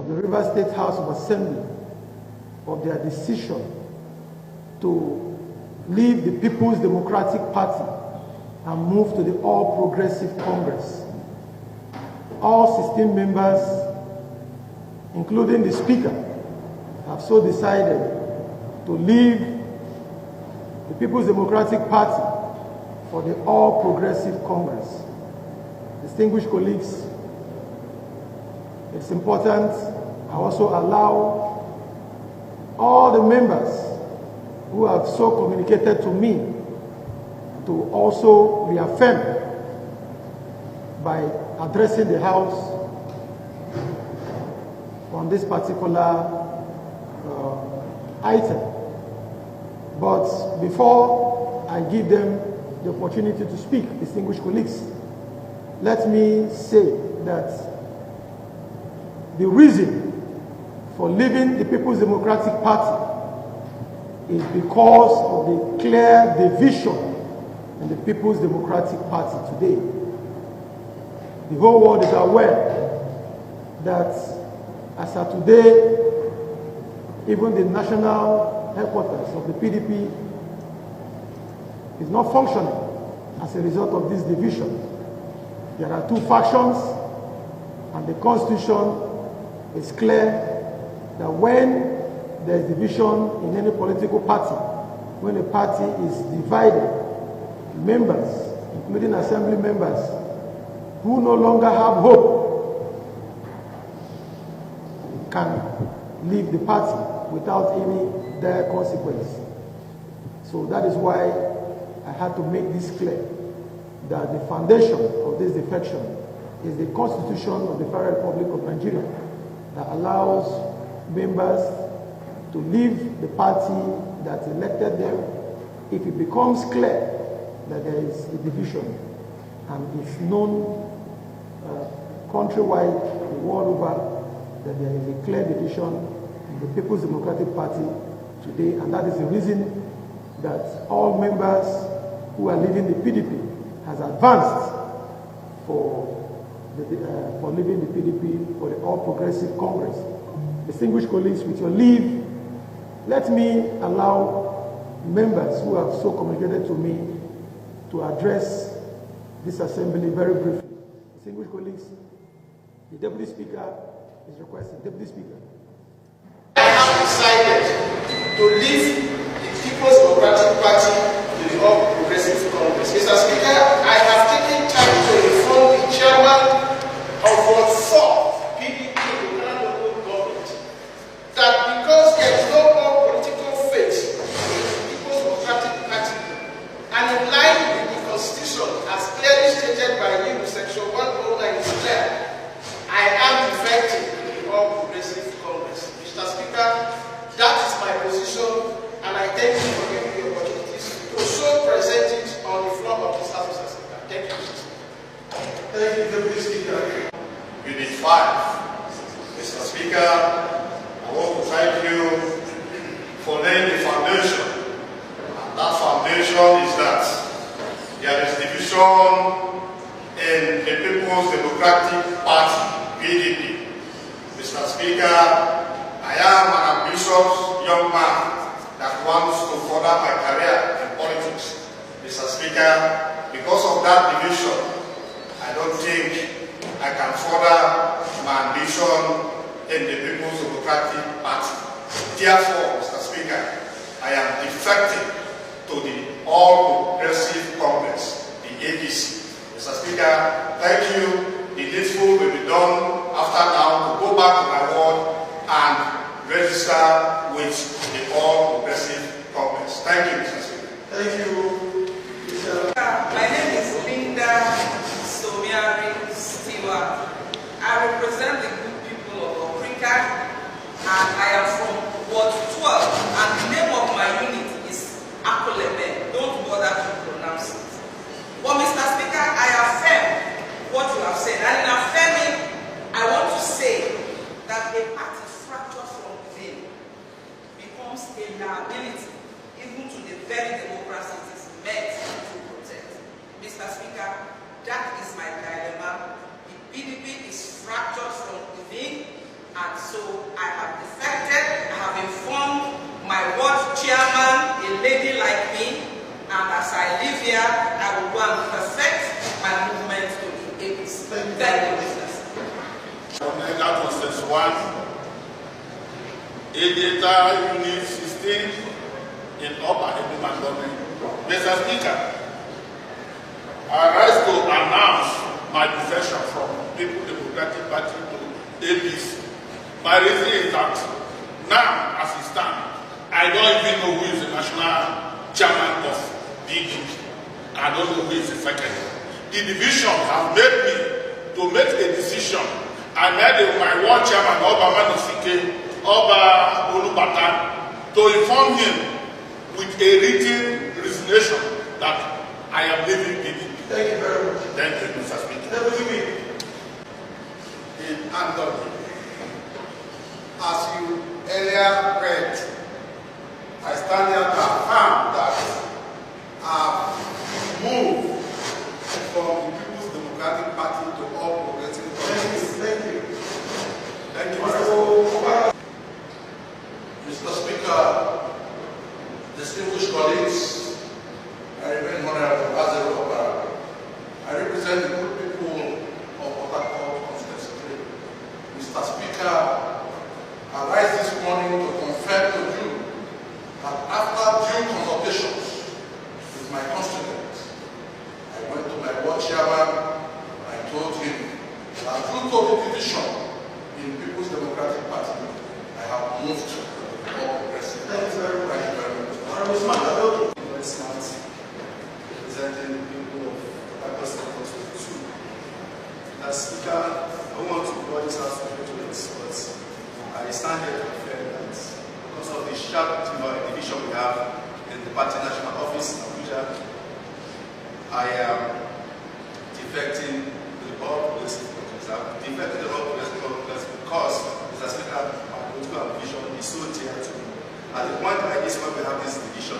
of the Rivers State House of Assembly of their decision to leave the People's Democratic Party and move to the All Progressive Congress. All 16 members, including the Speaker, have so decided to leave the People's Democratic Party for the All Progressive Congress. Distinguished colleagues, it's important I also allow all the members who have so communicated to me to also reaffirm by addressing the House on this particular item. But before I give them the opportunity to speak, distinguished colleagues, let me say that the reason for leaving the People's Democratic Party is because of the clear division in the People's Democratic Party today. The whole world is aware that as of today, even the national headquarters of the PDP is not functioning as a result of this division. There are two factions, and the Constitution is clear that when there is division in any political party, when a party is divided, members, including assembly members, who no longer have hope, can leave the party without any dire consequence. So that is why I had to make this clear, that the foundation of this defection is the Constitution of the Federal Republic of Nigeria that allows members to leave the party that elected them if it becomes clear that there is a division, and it's known countrywide, the world over, that there is a clear division in the People's Democratic Party today, and that is the reason that all members who are leaving the PDP has advanced for leaving the PDP for the All Progressive Congress. Distinguished colleagues, with your leave, let me allow members who have so communicated to me to address this assembly very briefly. Distinguished colleagues, the Deputy Speaker is requesting. Deputy Speaker. I have decided to leave the People's Democratic Party to the All Progressive Congress. Mr. Speaker, I have taken time to inform the chairman of Ward 4, PDP, the local government, that because there is no more political faith in the People's Democratic Party, and in line with the Constitution as clearly stated by you, Section 109 is clear, I am defecting the All Progressive Congress. Mr. Speaker, that is my position, and I thank you for giving me the opportunities to so present it on the floor of this House, Mr. Speaker. Thank you, Mr. Speaker. Thank you, Deputy Speaker. Unit 5. Mr. Speaker, I want to thank you for laying the foundation. And that foundation is that there is division in the People's Democratic Party, PDP. Mr. Speaker, I am an ambitious young man that wants to further my career in politics. Mr. Speaker, because of that division, I don't think I can further my ambition in the People's Democratic Party. Therefore, Mr. Speaker, I am defecting to the All Progressive Congress, the APC. Mr. Speaker, thank you. The needful will be done after now to go back to my ward and register with the All Progressive Congress. Thank you, Mr. Speaker. Thank you, Mr. My name is Linda Somiari Stewart. I represent the good people of Africa, and I am from Ward 12, and the name of my unit is Akolebe. Don't bother to pronounce it. But Mr. Speaker, I affirm what you have said, and in affirming, I want to say that a party fractured from within becomes a liability even to the very democracy it is meant to protect. Mr. Speaker, that is my dilemma. The PDP is fractured from within, And so I have defected. I have informed my ward chairman, a lady like me, and as I live here, I will go and perfect my movement to the APC. Thank you, business. That was just one. Data Unit 16 in Upper Implement Government. Mr. Speaker, I rise to announce my defection from People's Democratic Party to APC. My reason is that now, as it stands, I don't even know who is the national chairman of PDP. I don't know who is the secretary. The division has made me to make a decision. I made my ward chairman, Oba Manisike, Oba Olubata, to inform him with a written resignation that I am leaving PDP. Thank you very much. Thank you, Mr. Speaker. In Anthony, as you earlier read, I stand here to affirm that I've moved from the People's Democratic Party to All Progressive Congress. Thank you. Thank you, Mr. Speaker, distinguished colleagues, I remain honorable as a operator. I represent the good people of Port Harcourt constituency. Mr. Speaker, I rise this morning to confirm to you that after due consultations with my constituents, I went to my ward chairman and I told him that due to the division in People's Democratic Party, I have moved to All Progressive. Thank you very much. Thank you very much. Honorable Smart, very smart, representing the people of Purpose Constituency 2. As Speaker, I want to go this house to it, but I stand here to affirm that because of the sharp division we have in the party national office in Abuja, I am defecting to the All Progressive Congress. I'm defecting to the All Progressive Congress because, Mr. Speaker, my political vision is so dear to me. At the point like this, when we have this division,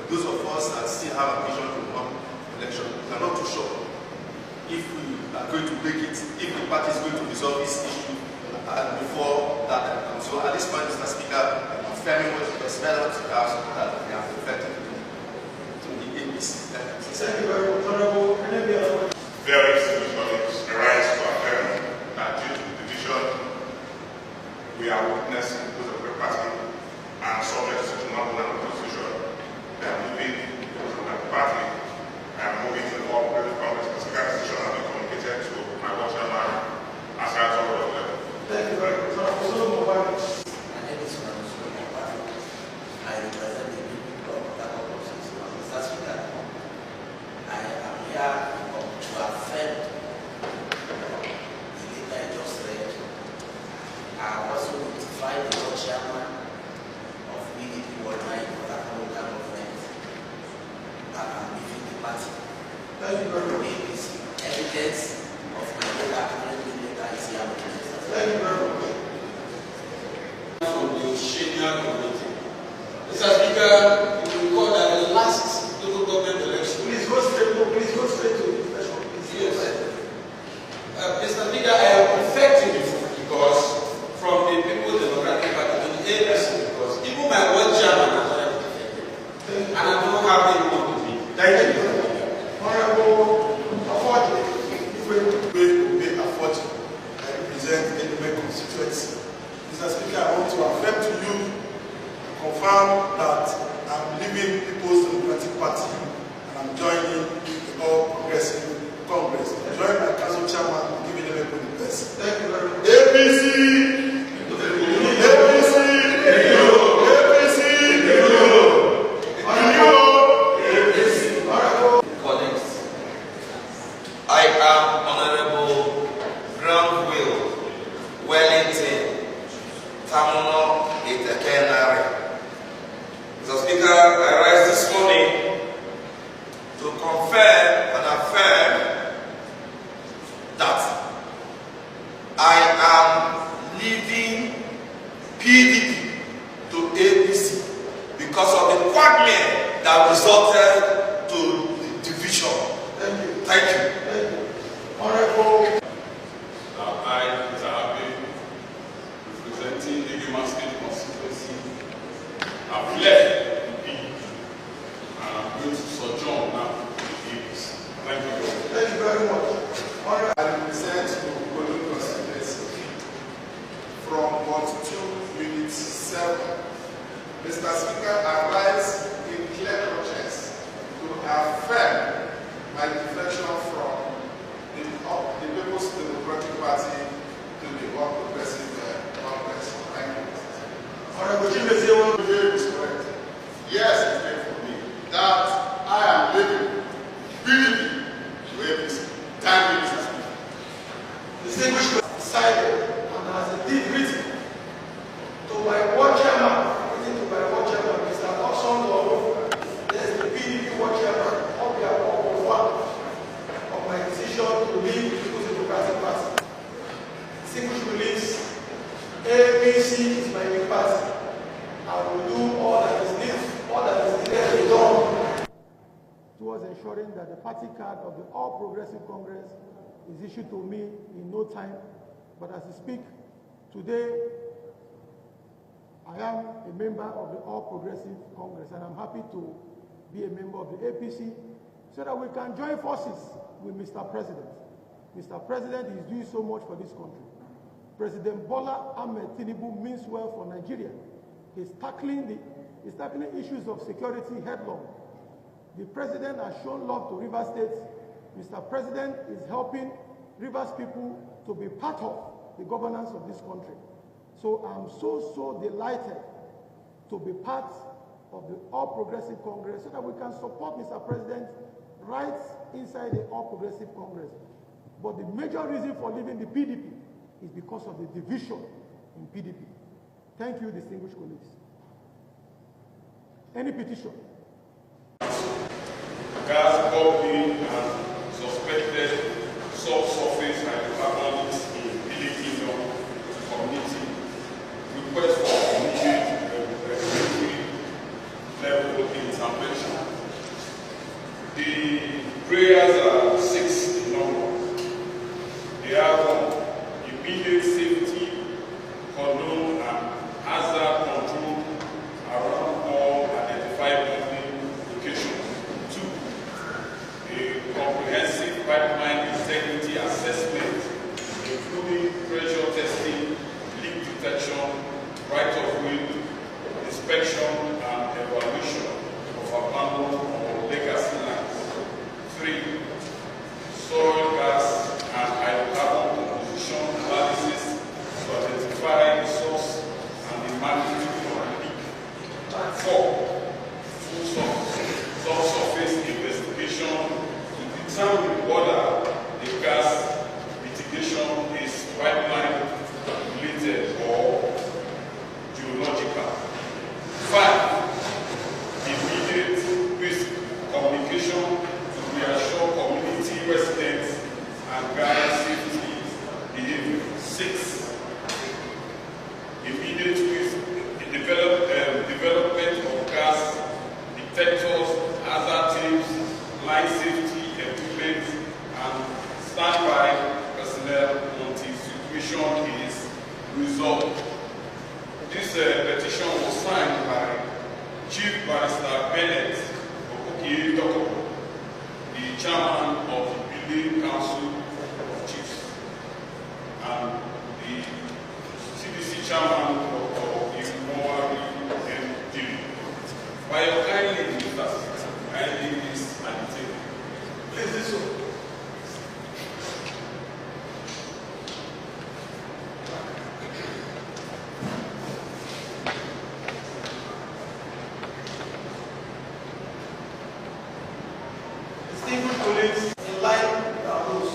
those of us that still have a vision to one election, we are not too sure if we are going to break it, if the party is going to resolve this issue before that time comes. So at this point, Mr. Speaker, I'm confirming what you expect us to have that we have defected to the APC. thank you very much. Honorable, Very distinguished colleagues, I rise to affirm that due to the division we are witnessing with the party and subject to the national constitution, I am leaving the party. I am moving to the All Progressive Congress because the decision has been communicated to my ward chairman as I told you. thank you very much. Honorable Solomon. My name is I represent the people of Port Harcourt constituency. Mr. Speaker, I am here to affirm the letter I just read. I also notified the ward chairman of PDP worldwide Port Harcourt local government that I'm leaving the party. Thank you very much. APC evidence of my letter, currently letter is here. Thank you very much. From the senior committee. Mr. Speaker, you will recall that the last local government election. Please go straight to the question. Yes. Mr. Speaker, I am defecting because from the People's Democratic Party to the APC, because even my ward chairman has already defected. And I don't have anyone with me. Thank you. Honorable Afford. We afford I represent the constituency. Mr. Speaker, I want to affirm to you, confirm that I'm leaving People's Democratic Party and I'm joining the All Progressive Congress. I join my council chairman, giving them a good best. Thank you very much. APC! Colleagues, I am Honorable Amaewhule, Wellington, Tamuno, Itekenare. Mr. Speaker, I rise this morning to confirm and affirm that I am leaving PDP to APC because of the quagmire that resulted to the division. Thank you. Thank you. Thank you. Honorable. I, Mr. Abbey, representing the Human State constituency. I've left the PDP and I'm going to sojourn now in the APC. Thank you. Thank you very much. I represent the Olu constituency from Ward 2, Unit 7. Mr. Speaker, I rise in clear conscience to affirm my defection from the People's Democratic Party to the All Progressive Congress. Thank you. Honorable Jimmy, is correct. Yes, it's meant for me that I am living PDP to APC. Thank you, Mr. Speaker. distinguished decided and has indeed written to my ward chairman, Mr. Oxon Loro, there's the PDP ward chairman on behalf of one of my decision to leave the People's Democratic Party. Distinguished colleagues, APC is my new party. I will do all that is needed to be done towards ensuring that the party card of the All Progressive Congress is issued to me in no time. But as I speak today, I am a member of the All Progressive Congress, and I'm happy to be a member of the APC so that we can join forces with Mr. President. Mr. President is doing so much for this country. President Bola Ahmed Tinubu means well for Nigeria. He's tackling issues of security headlong. The president has shown love to River State. Mr. President is helping Rivers people to be part of the governance of this country. So I'm so delighted to be part of the All Progressive Congress so that we can support Mr. President right inside the All Progressive Congress. But the major reason for leaving the PDP is because of the division in PDP. Thank you, distinguished colleagues. Any petition? Gas, bubbling, and suspected subsurface hydrocarbons in PDP community. Request for immediate regulatory level intervention. The prayers are 6 in number. They are immediate safety, condone, and hazard control around all identified building locations. 2. A comprehensive pipeline integrity assessment, including pressure testing, leak detection, right-of-way inspection, and evaluation of abandoned or legacy lands. 3. Soil gas and hydrocarbon composition analysis to identify the source and the magnitude of the leak. 4. Full subsurface investigation to determine whether the gas mitigation is pipeline related or geological. 5. Immediate risk communication to reassure community residents and guide safety behavior. 6. Immediate risk development of gas detectors, hazard tapes, line safety equipment, and standby personnel until situation is resolved. This petition was signed by Chief Barrister Bennett Okokie Dokobo, the chairman of the Building Council of Chiefs, and the CDC chairman of the Mowari MD. By your kindly invitation, kindly this and the table. Please do so. Distinguished colleagues, in line with our rules.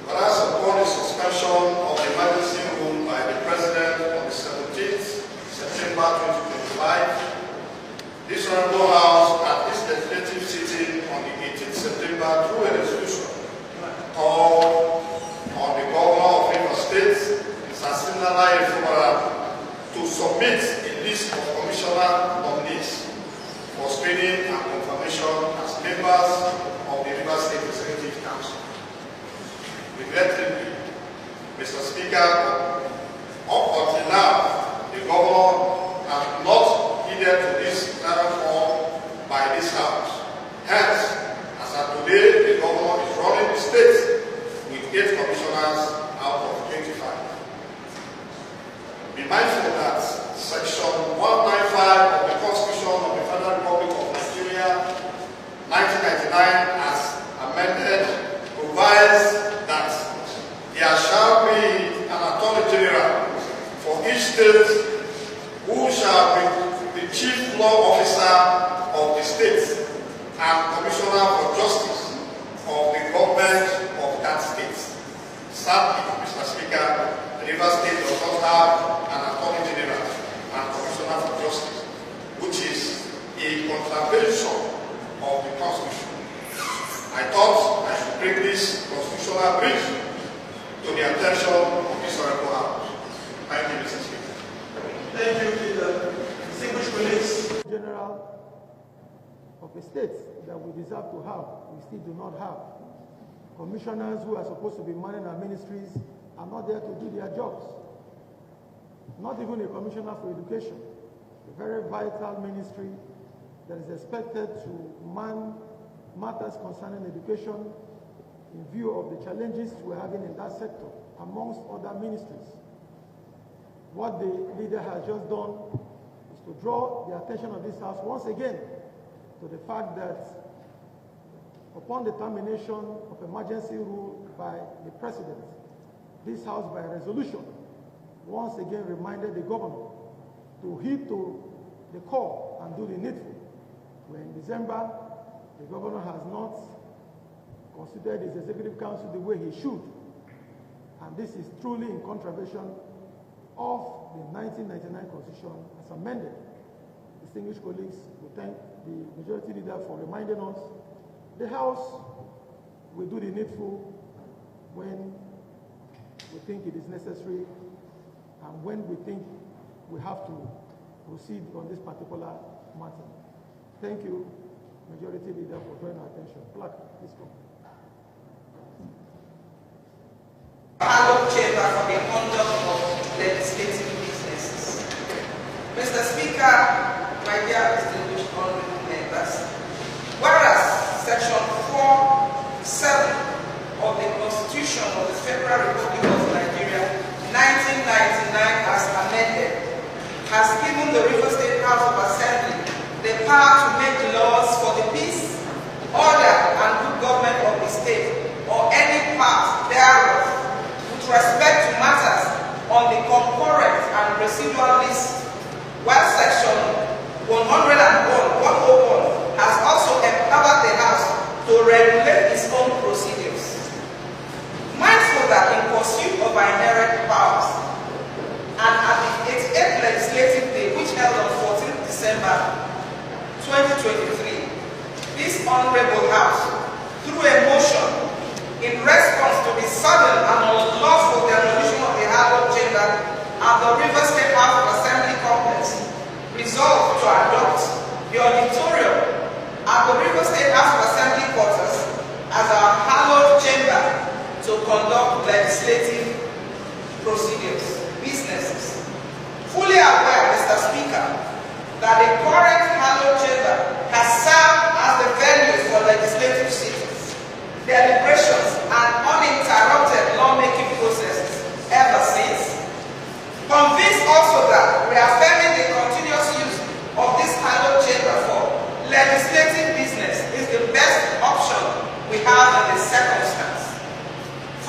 Whereas upon the suspension of the emergency rule by the President on the 17th September 2025, this Honorable House at its legislative sitting on the 18th September through a resolution called on the Governor of Rivers State, Mr. Siminalayi Fubara, to submit a list of commissioner nominees for screening and confirmation as members of the Rivers State Executive Council. Regrettably, Mr. Speaker, up until now, the governor has not heeded to this call by this House. Hence, as of today, the governor is running the state with 8 commissioners out of 25. Be mindful that Section 195 of the Constitution of the Federal Republic of Nigeria, 1999, as amended, provides that there shall be an Attorney General for each state who shall be the Chief Law Officer of the state and Commissioner for Justice of the government of that state. Sadly, Mr. Speaker, the Rivers State does not have an Attorney General and Commissioner for Justice, which is a contravention of the Constitution. I thought I should bring this constitutional breach to the attention of this Honorable House. Thank you, Mr. Speaker. Thank you, Peter. Distinguished colleagues. General of a state that we deserve to have, we still do not have. Commissioners who are supposed to be manning our ministries are not there to do their jobs. Not even a commissioner for education, a very vital ministry that is expected to man matters concerning education in view of the challenges we're having in that sector, amongst other ministries. What the leader has just done is to draw the attention of this House once again to the fact that upon the termination of emergency rule by the President, this House by resolution once again reminded the governor to heed to the call and do the needful. When in December, the governor has not considered his executive council the way he should. And this is truly in contravention of the 1999 Constitution as amended. Distinguished colleagues, we thank the majority leader for reminding us. The House will do the needful when we think it is necessary and when we think we have to proceed on this particular matter. Thank you, Majority Leader, for drawing our attention. Clark, please come. Hallowed chamber for the conduct of legislative businesses. Mr. Speaker, my dear distinguished honorable members, whereas Section 4(7) of the Constitution of the Federal Republic of Nigeria, 1999 as amended, has given the Rivers State House of Assembly the power to make laws for the peace, order, and good government of the state, or any part thereof, with respect to matters on the concurrent and residual list, while Section 101 has also empowered the House to regulate its own procedures. Mindful that in pursuit of our inherent powers, and at the 88th Legislative Day, which held on 14th December 2023, this Honorable House, through a motion in response to the sudden and unlawful demolition of the hallowed chamber at the Rivers State House of Assembly complex, resolved to adopt the auditorium at the Rivers State House of Assembly quarters as our hallowed chamber to conduct legislative procedures, businesses. Fully aware, Mr. Speaker, that the current hallowed chamber has served as the venue for legislative sittings, deliberations, and uninterrupted lawmaking processes ever since. Convinced also that reaffirming the continuous use of this hallowed chamber for legislative business is the best option we have in this circumstance.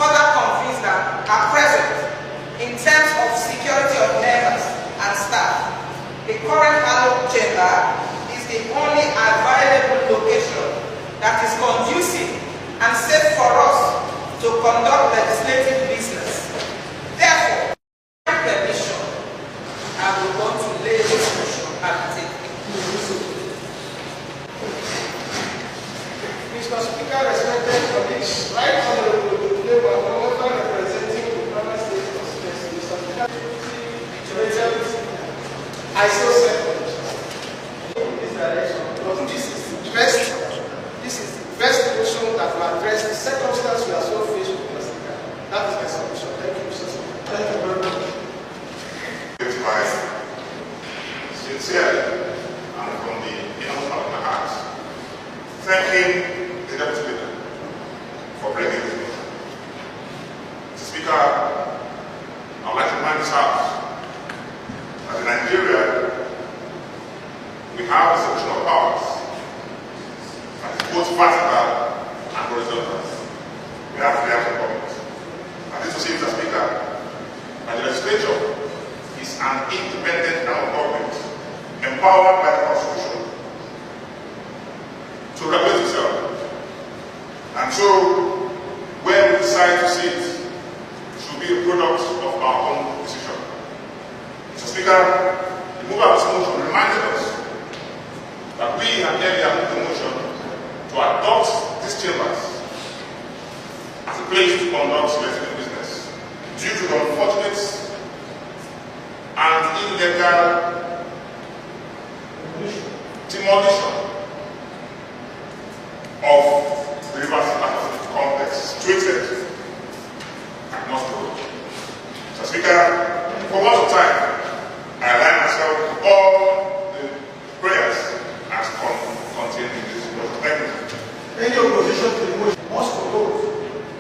Further convinced that at present, in terms of security of members and staff, the current hallowed chamber is the only available location that is conducive and safe for us to conduct legislative business. Therefore, with permission, I will want to lay this motion at the table. Mr. Speaker, respected colleagues, right honorable representing the Ghana State Constituency, Mr. Speaker, I so second this direction. But this is the best motion that will address the circumstance we are so faced with, Mr. Speaker. That is my submission. Thank you, Mr. Speaker, I would like to remind this House that in Nigeria, we have a separation of powers that is both vertical and horizontal. We have to of government. And this to say, Mr. Speaker, that the legislature is an independent arm of government empowered by the Constitution to regulate itself. And so, where we decide to sit should be a product of our own decision. Mr. Speaker, the mover of this motion reminded us that we have earlier moved the motion to adopt these chambers as a place to conduct legislative business due to the unfortunate and illegal demolition of the Rivers complex situated at North Road. Mr. Speaker, for one time, I align myself with all the prayers as contained in this motion. Thank you. Any opposition to the motion must follow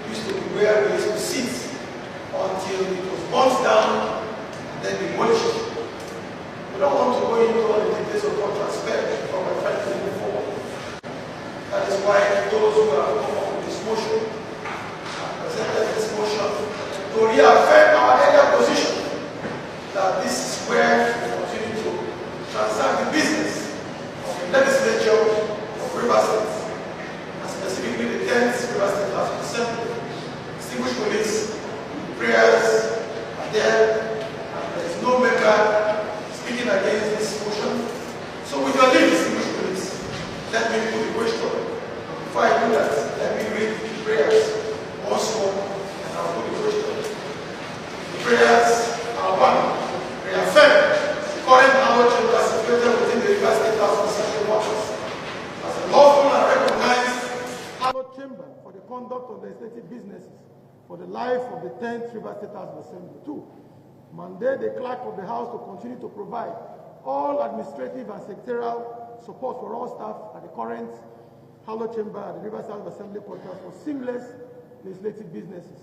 used to be where we used to sit until it was burnt down and then demolished. We don't want to go into all the details of what transpired before we fight to move forward. That is why those who have come up with this motion have presented this motion to reaffirm our earlier position that this is where we continue to transact the business of the legislature of Rivers State, and specifically the 10th Rivers State House of Assembly. Distinguished colleagues, prayers are there, and there is no member speaking against this motion. So with your leave, distinguished colleagues, let me put the question. Before I do that, let me read the prayers once more, and I'll put the question. The prayers are one. Reaffirm the current power chamber situated within the Rivers State House of Assembly waters as a lawful and recognized power chamber for the conduct of legislative businesses for the life of the 10th Rivers State House of Assembly. 2. Mandate the clerk of the House to continue to provide all administrative and secretarial support for all staff at the current Hollow Chamber at the Rivers House of Assembly quarters for seamless legislative businesses.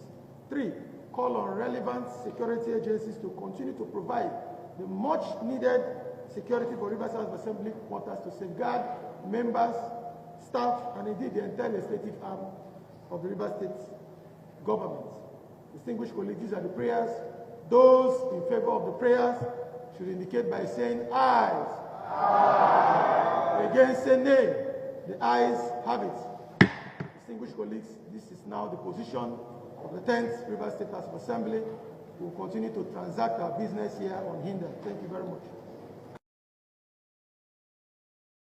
3. Call on relevant security agencies to continue to provide the much needed security for Rivers House of Assembly quarters to safeguard members, staff, and indeed the entire legislative arm of the Rivers State government. Distinguished colleagues, these are the prayers. Those in favor of the prayers should indicate by saying ayes. Aye. Against say nay. The ayes have it. Distinguished colleagues, this is now the position of the 10th Rivers State House of Assembly. We will continue to transact our business here unhindered. Thank you very much.